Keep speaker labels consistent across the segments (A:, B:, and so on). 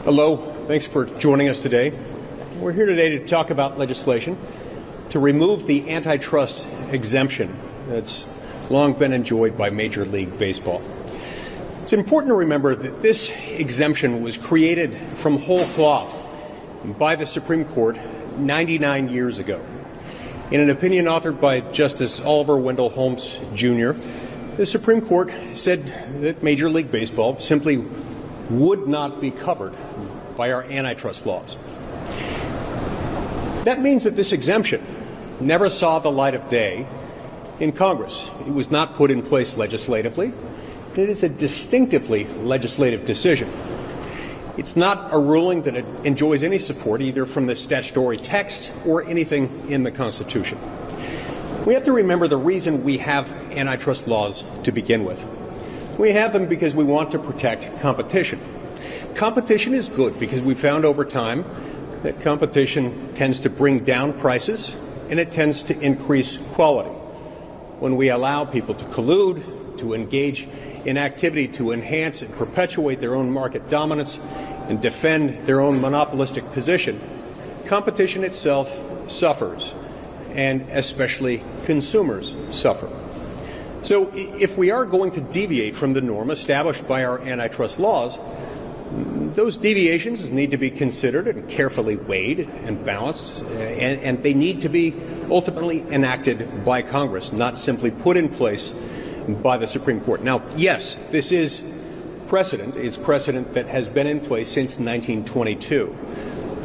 A: Hello, thanks for joining us today. We're here today to talk about legislation to remove the antitrust exemption that's long been enjoyed by Major League Baseball. It's important to remember that this exemption was created from whole cloth by the Supreme Court 99 years ago. In an opinion authored by Justice Oliver Wendell Holmes, Jr., the Supreme Court said that Major League Baseball simply would not be covered by our antitrust laws. That means that this exemption never saw the light of day in Congress. It was not put in place legislatively. It is a distinctively legislative decision. It's not a ruling that enjoys any support either from the statutory text or anything in the Constitution. We have to remember the reason we have antitrust laws to begin with. We have them because we want to protect competition. Competition is good because we found over time that competition tends to bring down prices and it tends to increase quality. When we allow people to collude, to engage in activity to enhance and perpetuate their own market dominance and defend their own monopolistic position, competition itself suffers, and especially consumers suffer. So if we are going to deviate from the norm established by our antitrust laws, those deviations need to be considered and carefully weighed and balanced, and they need to be ultimately enacted by Congress, not simply put in place by the Supreme Court. Now, yes, this is precedent. It's precedent that has been in place since 1922.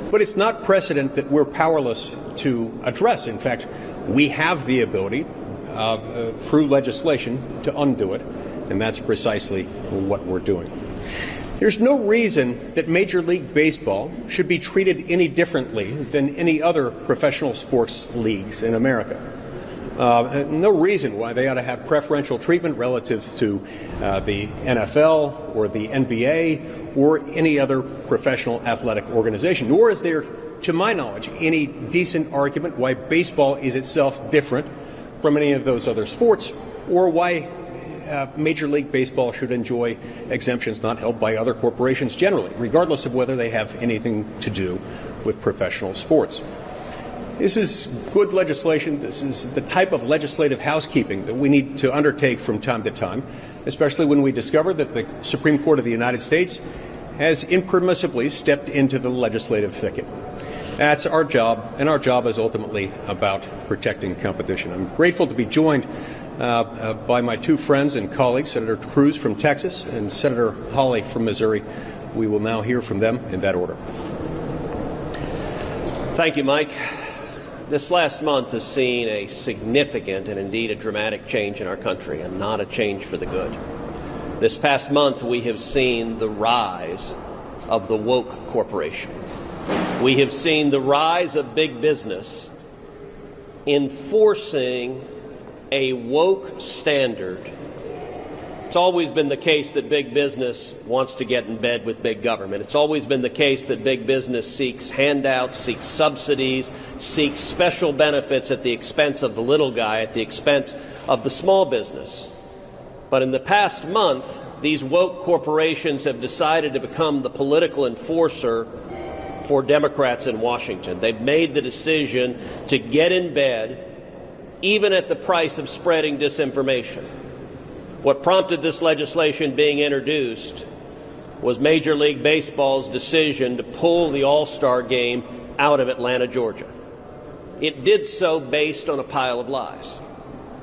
A: But it's not precedent that we're powerless to address. In fact, we have the ability through legislation to undo it, and that's precisely what we're doing. There's no reason that Major League Baseball should be treated any differently than any other professional sports leagues in America. No reason why they ought to have preferential treatment relative to the NFL or the NBA or any other professional athletic organization, nor is there, to my knowledge, any decent argument why baseball is itself different from any of those other sports, or why Major League Baseball should enjoy exemptions not held by other corporations generally, regardless of whether they have anything to do with professional sports. This is good legislation. This is the type of legislative housekeeping that we need to undertake from time to time, especially when we discover that the Supreme Court of the United States has impermissibly stepped into the legislative thicket. That's our job, and our job is ultimately about protecting competition. I'm grateful to be joined by my two friends and colleagues, Senator Cruz from Texas and Senator Hawley from Missouri. We will now hear from them in that order.
B: Thank you, Mike. This last month has seen a significant and indeed a dramatic change in our country, and not a change for the good. This past month, we have seen the rise of the woke corporation. We have seen the rise of big business enforcing a woke standard. It's always been the case that big business wants to get in bed with big government. It's always been the case that big business seeks handouts, seeks subsidies, seeks special benefits at the expense of the little guy, at the expense of the small business. But in the past month, these woke corporations have decided to become the political enforcer for Democrats in Washington. They've made the decision to get in bed, even at the price of spreading disinformation. What prompted this legislation being introduced was Major League Baseball's decision to pull the All-Star game out of Atlanta, Georgia. It did so based on a pile of lies.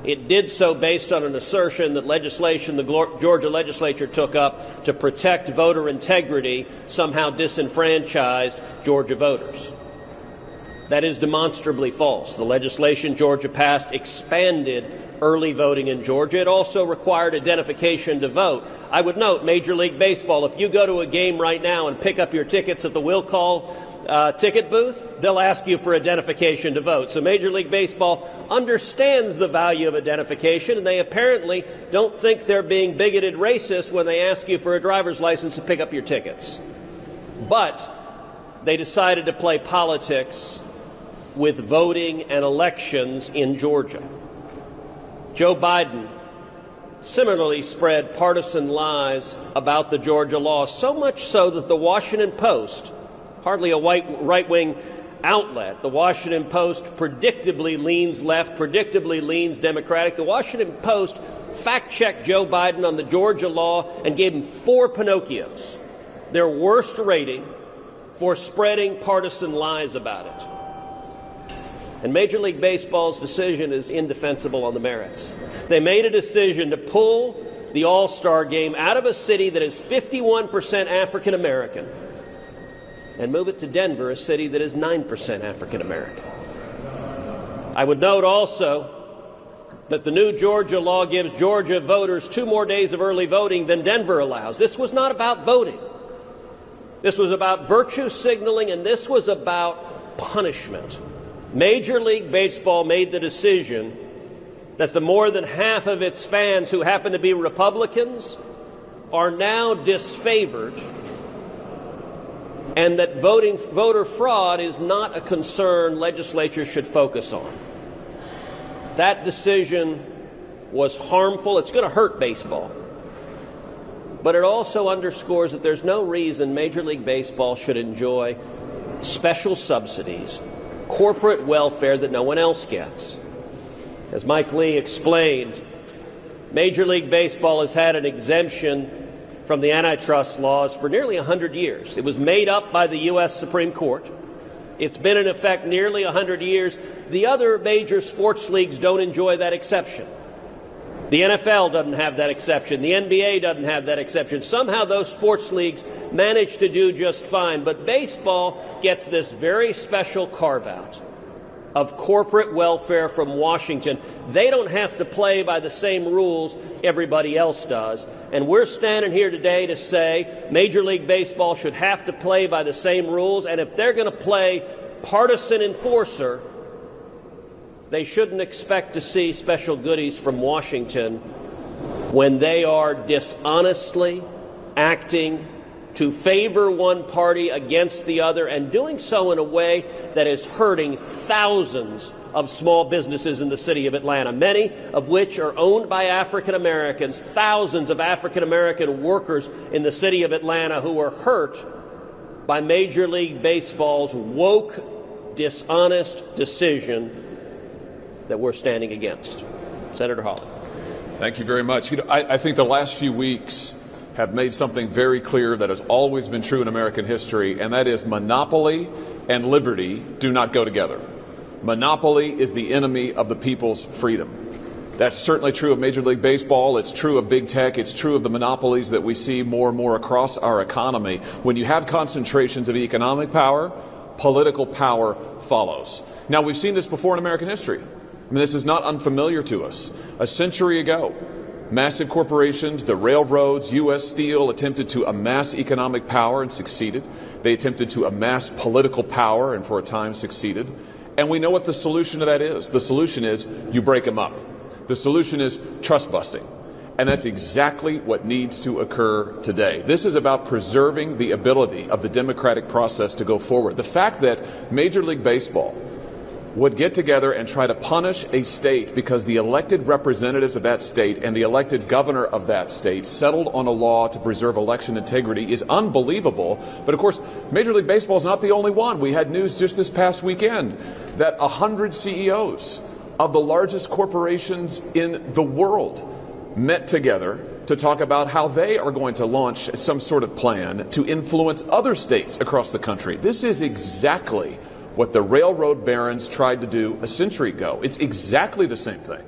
B: It did so based on an assertion that legislation the Georgia legislature took up to protect voter integrity somehow disenfranchised Georgia voters. That is demonstrably false. The legislation Georgia passed expanded early voting in Georgia. It also required identification to vote. I would note, Major League Baseball, if you go to a game right now and pick up your tickets at the will call ticket booth, they'll ask you for identification to vote. So Major League Baseball understands the value of identification, and they apparently don't think they're being bigoted racist when they ask you for a driver's license to pick up your tickets. But they decided to play politics with voting and elections in Georgia. Joe Biden similarly spread partisan lies about the Georgia law, so much so that the Washington Post, hardly a right-wing outlet, the Washington Post predictably leans left, predictably leans Democratic. The Washington Post fact-checked Joe Biden on the Georgia law and gave him 4 Pinocchios, their worst rating for spreading partisan lies about it. And Major League Baseball's decision is indefensible on the merits. They made a decision to pull the All-Star game out of a city that is 51% African American and move it to Denver, a city that is 9% African American. I would note also that the new Georgia law gives Georgia voters 2 more days of early voting than Denver allows. This was not about voting. This was about virtue signaling, and this was about punishment. Major League Baseball made the decision that the more than half of its fans who happen to be Republicans are now disfavored, and that voter fraud is not a concern legislatures should focus on. That decision was harmful. It's going to hurt baseball. But it also underscores that there's no reason Major League Baseball should enjoy special subsidies, corporate welfare that no one else gets. As Mike Lee explained, Major League Baseball has had an exemption from the antitrust laws for nearly 100 years. It was made up by the U.S. Supreme Court. It's been in effect nearly 100 years. The other major sports leagues don't enjoy that exception. The NFL doesn't have that exception. The NBA doesn't have that exception. Somehow those sports leagues manage to do just fine. But baseball gets this very special carve-out of corporate welfare from Washington. They don't have to play by the same rules everybody else does. And we're standing here today to say Major League Baseball should have to play by the same rules. And if they're going to play partisan enforcer, they shouldn't expect to see special goodies from Washington when they are dishonestly acting to favor one party against the other and doing so in a way that is hurting thousands of small businesses in the city of Atlanta, many of which are owned by African Americans, thousands of African American workers in the city of Atlanta who are hurt by Major League Baseball's woke, dishonest decision that we're standing against. Senator Hawley.
C: Thank you very much. I think the last few weeks have made something very clear that has always been true in American history, and that is monopoly and liberty do not go together. Monopoly is the enemy of the people's freedom. That's certainly true of Major League Baseball. It's true of big tech. It's true of the monopolies that we see more and more across our economy. When you have concentrations of economic power, political power follows. Now, we've seen this before in American history. I mean, this is not unfamiliar to us. A century ago, massive corporations, the railroads, U.S. Steel attempted to amass economic power and succeeded. They attempted to amass political power and for a time succeeded. And we know what the solution to that is. The solution is you break them up. The solution is trust busting. And that's exactly what needs to occur today. This is about preserving the ability of the democratic process to go forward. The fact that Major League Baseball would get together and try to punish a state because the elected representatives of that state and the elected governor of that state settled on a law to preserve election integrity is unbelievable. But of course, Major League Baseball is not the only one. We had news just this past weekend that 100 CEOs of the largest corporations in the world met together to talk about how they are going to launch some sort of plan to influence other states across the country. This is exactly what the railroad barons tried to do a century ago. It's exactly the same thing.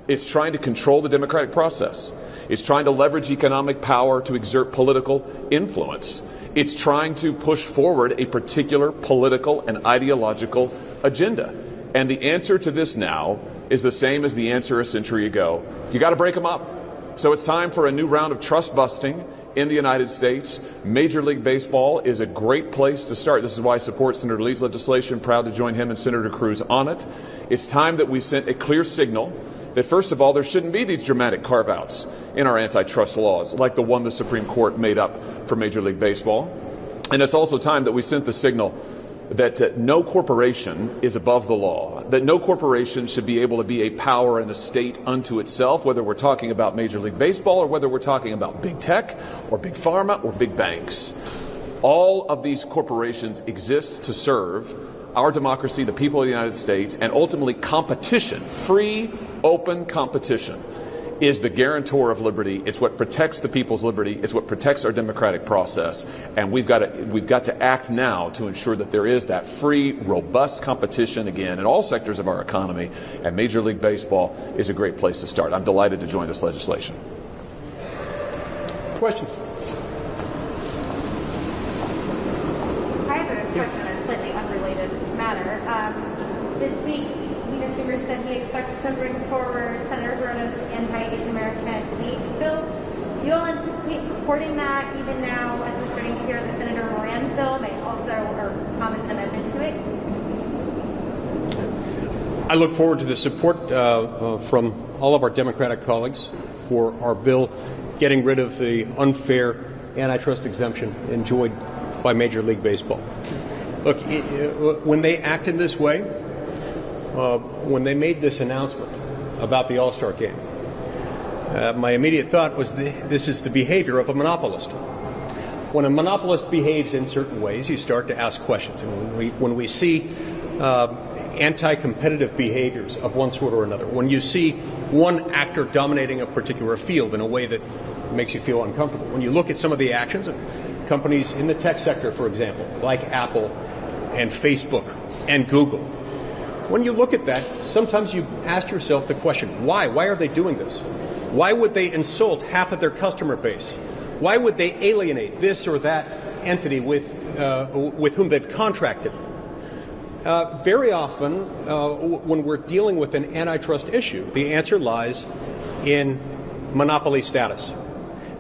C: It's trying to control the democratic process. It's trying to leverage economic power to exert political influence. It's trying to push forward a particular political and ideological agenda. And the answer to this now is the same as the answer a century ago. You got to break them up. So it's time for a new round of trust busting in the United States. Major League Baseball is a great place to start. This is why I support Senator Lee's legislation. Proud to join him and Senator Cruz on it. It's time that we sent a clear signal that, first of all, there shouldn't be these dramatic carve-outs in our antitrust laws like the one the Supreme Court made up for Major League Baseball. And it's also time that we sent the signal that no corporation is above the law, that no corporation should be able to be a power and a state unto itself, whether we're talking about Major League Baseball or whether we're talking about big tech or big pharma or big banks. All of these corporations exist to serve our democracy, the people of the United States, and ultimately competition, free, open competition, is the guarantor of liberty. It's what protects the people's liberty. It's what protects our democratic process. And we've got to act now to ensure that there is that free, robust competition again in all sectors of our economy. And Major League Baseball is a great place to start. I'm delighted to join this legislation.
A: Questions?
D: I have a question on a slightly unrelated matter. This week, Schumer said he expects to bring forward Senator Verno's anti-Asian American hate bill. Do you all anticipate supporting that even now as we're starting to hear that Senator Moran's bill may also, or promise an amendment to it?
A: I look forward to the support from all of our Democratic colleagues for our bill getting rid of the unfair antitrust exemption enjoyed by Major League Baseball. Look, when they acted this way, when they made this announcement about the All-Star Game, my immediate thought was this is the behavior of a monopolist. When a monopolist behaves in certain ways, you start to ask questions. And when we see anti-competitive behaviors of one sort or another, when you see one actor dominating a particular field in a way that makes you feel uncomfortable, when you look at some of the actions of companies in the tech sector, for example, like Apple and Facebook and Google, when you look at that, sometimes you ask yourself the question, why? Why are they doing this? Why would they insult half of their customer base? Why would they alienate this or that entity with whom they've contracted? Very often, when we're dealing with an antitrust issue, the answer lies in monopoly status.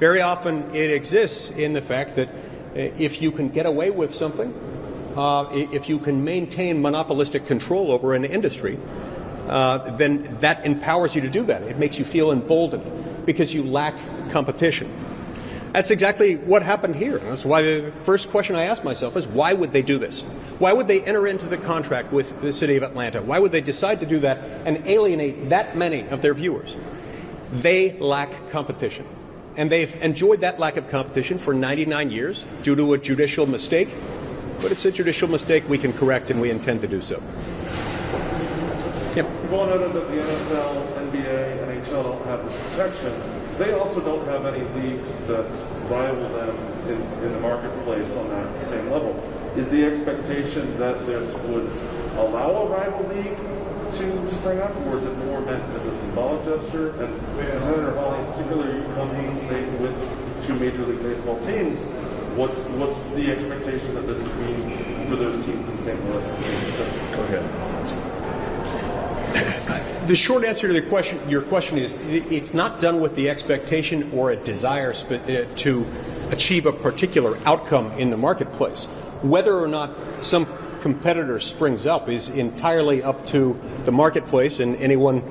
A: Very often it exists in the fact that if you can get away with something, if you can maintain monopolistic control over an industry, then that empowers you to do that. It makes you feel emboldened because you lack competition. That's exactly what happened here. And that's why the first question I asked myself is, why would they do this? Why would they enter into the contract with the city of Atlanta? Why would they decide to do that and alienate that many of their viewers? They lack competition. And they've enjoyed that lack of competition for 99 years due to a judicial mistake. But it's a judicial mistake we can correct, and we intend to do so.
E: Yep. You've all noted that the NFL, NBA, NHL don't have this protection. They also don't have any leagues that rival them in the marketplace on that same level. Is the expectation that this would allow a rival league to spring up, or is it more meant as a symbolic gesture? And Senator Hawley, particularly you come from a state with two Major League Baseball teams, what's the expectation that this would mean for those teams in St. Louis? Go ahead.
A: The short answer to your question is it's not done with the expectation or a desire to achieve a particular outcome in the marketplace. Whether or not some competitor springs up is entirely up to the marketplace and anyone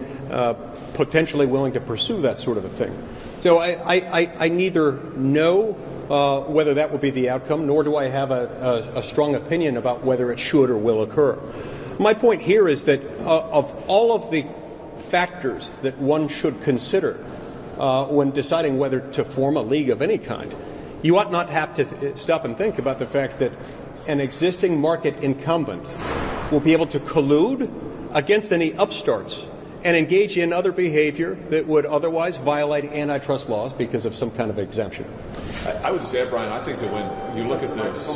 A: potentially willing to pursue that sort of a thing. So I neither know whether that will be the outcome, nor do I have a strong opinion about whether it should or will occur. My point here is that of all of the factors that one should consider when deciding whether to form a league of any kind, you ought not have to stop and think about the fact that an existing market incumbent will be able to collude against any upstarts and engage in other behavior that would otherwise violate antitrust laws because of some kind of exemption.
C: I would just add, Brian, I think that when you look at this,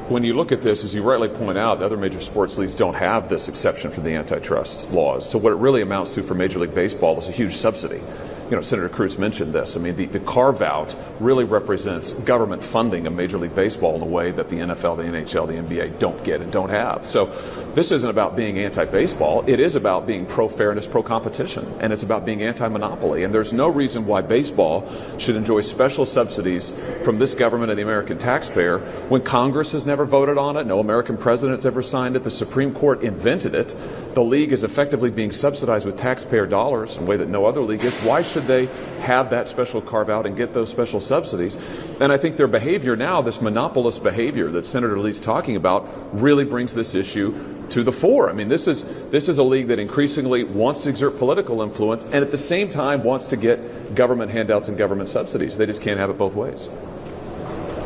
C: when you look at this, as you rightly point out, the other major sports leagues don't have this exception for the antitrust laws. So what it really amounts to for Major League Baseball is a huge subsidy. You know, Senator Cruz mentioned this. I mean, the carve-out really represents government funding of Major League Baseball in a way that the NFL, the NHL, the NBA don't get and don't have. So this isn't about being anti-baseball. It is about being pro-fairness, pro-competition, and it's about being anti-monopoly. And there's no reason why baseball should enjoy special subsidies from this government and the American taxpayer when Congress has never voted on it, no American president's ever signed it, the Supreme Court invented it. The league is effectively being subsidized with taxpayer dollars in a way that no other league is. Why should they have that special carve-out and get those special subsidies? And I think their behavior now, this monopolist behavior that Senator Lee's talking about, really brings this issue to the fore. I mean, this is a league that increasingly wants to exert political influence and at the same time wants to get government handouts and government subsidies. They just can't have it both ways.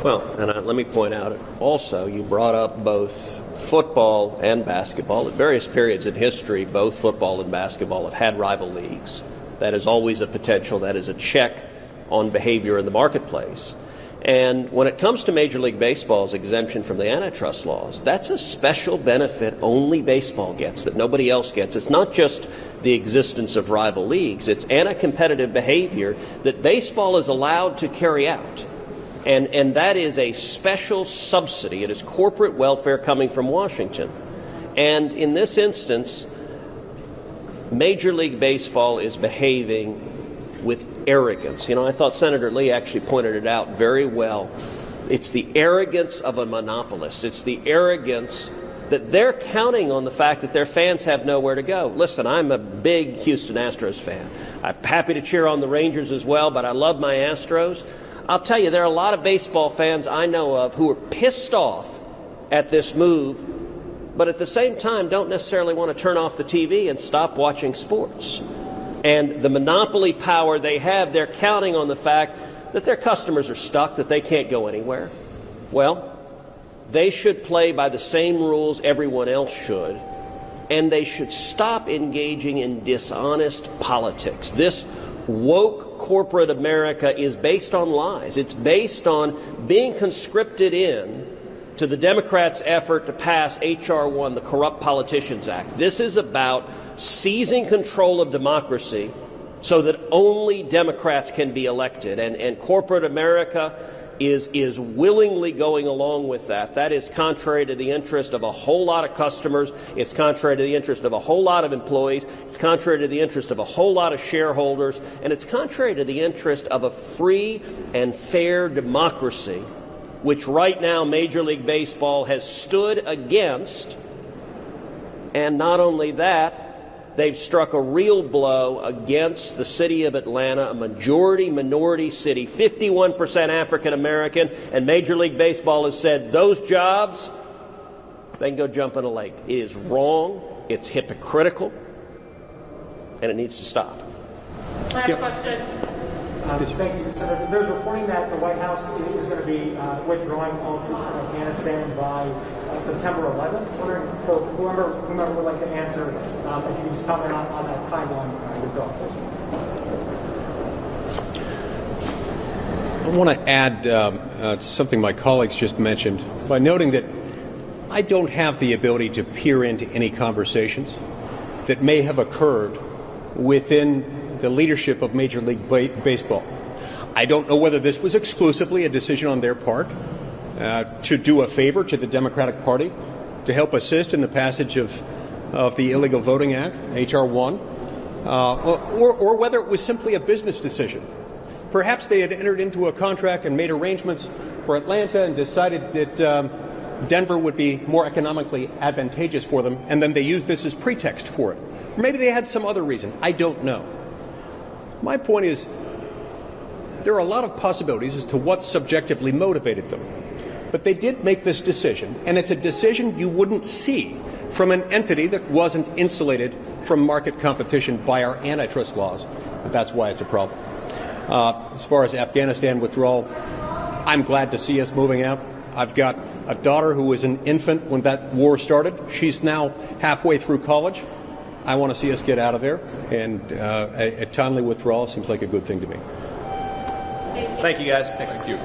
B: Well, and let me point out also, you brought up both football and basketball. At various periods in history, both football and basketball have had rival leagues. That is always a potential. That is a check on behavior in the marketplace. And when it comes to Major League Baseball's exemption from the antitrust laws, that's a special benefit only baseball gets that nobody else gets. It's not just the existence of rival leagues. It's anti-competitive behavior that baseball is allowed to carry out. And that is a special subsidy. It is corporate welfare coming from Washington. And in this instance, Major League Baseball is behaving with arrogance. You know, I thought Senator Lee actually pointed it out very well. It's the arrogance of a monopolist. It's the arrogance that they're counting on the fact that their fans have nowhere to go. Listen, I'm a big Houston Astros fan. I'm happy to cheer on the Rangers as well, but I love my Astros. I'll tell you, there are a lot of baseball fans I know of who are pissed off at this move, but at the same time don't necessarily want to turn off the TV and stop watching sports. And the monopoly power they have, they're counting on the fact that their customers are stuck, that they can't go anywhere. Well, they should play by the same rules everyone else should, and they should stop engaging in dishonest politics. This woke corporate America is based on lies. It's based on being conscripted in to the Democrats' effort to pass H.R. 1, the Corrupt Politicians Act. This is about seizing control of democracy so that only Democrats can be elected. And corporate America is willingly going along with that. That is contrary to the interest of a whole lot of customers. It's contrary to the interest of a whole lot of employees. It's contrary to the interest of a whole lot of shareholders. And it's contrary to the interest of a free and fair democracy, which right now Major League Baseball has stood against. And not only that, they've struck a real blow against the city of Atlanta, a majority-minority city, 51% African-American, and Major League Baseball has said those jobs, they can go jump in a lake. It is wrong, it's hypocritical, and it needs to stop.
D: Last question.
F: Thank you, Senator. There's reporting that the White House is going to be withdrawing all troops from Afghanistan by September 11th. Wondering, for whomever would like to answer, if you can just comment on that timeline withdrawal.
A: I want to add to something my colleagues just mentioned by noting that I don't have the ability to peer into any conversations that may have occurred within the leadership of Major League Baseball. I don't know whether this was exclusively a decision on their part to do a favor to the Democratic Party to help assist in the passage of the Illegal Voting Act, H.R. 1, or whether it was simply a business decision. Perhaps they had entered into a contract and made arrangements for Atlanta and decided that Denver would be more economically advantageous for them, and then they used this as pretext for it. Or maybe they had some other reason. I don't know. My point is, there are a lot of possibilities as to what subjectively motivated them. But they did make this decision, and it's a decision you wouldn't see from an entity that wasn't insulated from market competition by our antitrust laws. And that's why it's a problem. As far as Afghanistan withdrawal, I'm glad to see us moving out. I've got a daughter who was an infant when that war started. She's now halfway through college. I want to see us get out of there, and a timely withdrawal seems like a good thing to me.
B: Thank you, guys.
C: Execute.